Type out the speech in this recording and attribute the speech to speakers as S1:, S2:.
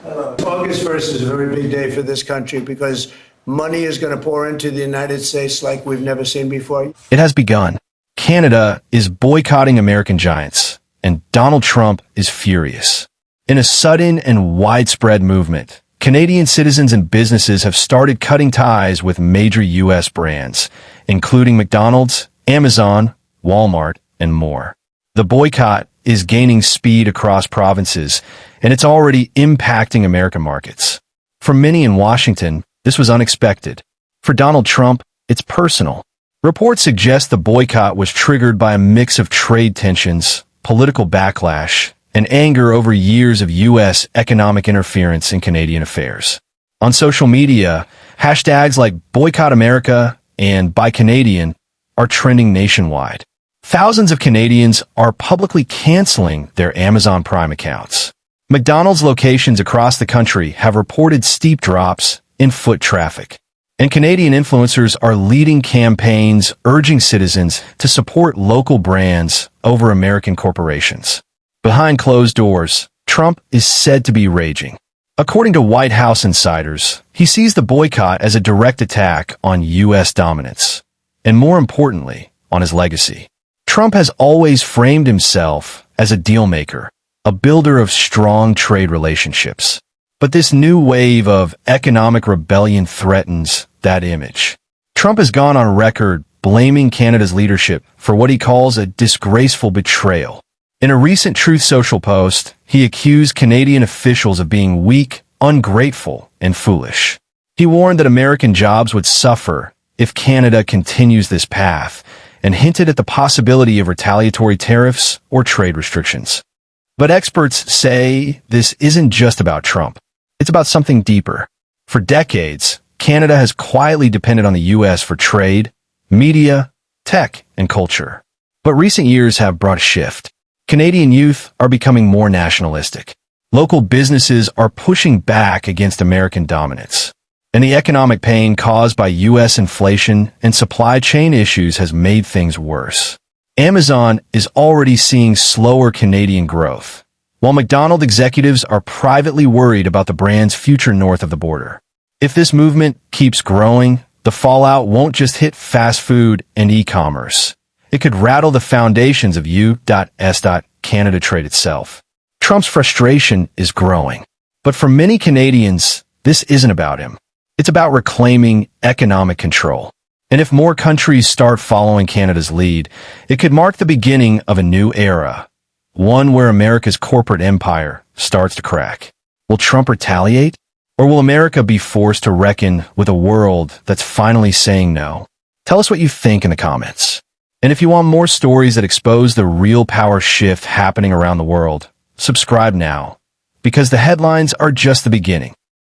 S1: August 1st is a very big day for this country because money is going to pour into the United States like we've never seen before.
S2: It has begun. Canada is boycotting American giants, and Donald Trump is furious. In a sudden and widespread movement, Canadian citizens and businesses have started cutting ties with major U.S. brands, including McDonald's, Amazon, Walmart, and more. The boycott is gaining speed across provinces, and it's already impacting American markets. For many in Washington, this was unexpected. For Donald Trump, it's personal. Reports suggest the boycott was triggered by a mix of trade tensions, political backlash, and anger over years of U.S. economic interference in Canadian affairs. On social media, hashtags like Boycott America and Buy Canadian are trending nationwide. Thousands of Canadians are publicly canceling their Amazon Prime accounts. McDonald's locations across the country have reported steep drops in foot traffic. And Canadian influencers are leading campaigns urging citizens to support local brands over American corporations. Behind closed doors, Trump is said to be raging. According to White House insiders, he sees the boycott as a direct attack on U.S. dominance, and more importantly, on his legacy. Trump has always framed himself as a deal-maker, a builder of strong trade relationships. But this new wave of economic rebellion threatens that image. Trump has gone on record blaming Canada's leadership for what he calls a disgraceful betrayal. In a recent Truth Social post, he accused Canadian officials of being weak, ungrateful, and foolish. He warned that American jobs would suffer if Canada continues this path, and hinted at the possibility of retaliatory tariffs or trade restrictions. But experts say this isn't just about Trump. It's about something deeper. For decades, Canada has quietly depended on the U.S. for trade, media, tech, and culture. But recent years have brought a shift. Canadian youth are becoming more nationalistic. Local businesses are pushing back against American dominance. And the economic pain caused by U.S. inflation and supply chain issues has made things worse. Amazon is already seeing slower Canadian growth, while McDonald's executives are privately worried about the brand's future north of the border. If this movement keeps growing, the fallout won't just hit fast food and e-commerce. It could rattle the foundations of U.S. Canada trade itself. Trump's frustration is growing. But for many Canadians, this isn't about him. It's about reclaiming economic control. And if more countries start following Canada's lead, it could mark the beginning of a new era, one where America's corporate empire starts to crack. Will Trump retaliate? Or will America be forced to reckon with a world that's finally saying no? Tell us what you think in the comments. And if you want more stories that expose the real power shift happening around the world, subscribe now, because the headlines are just the beginning.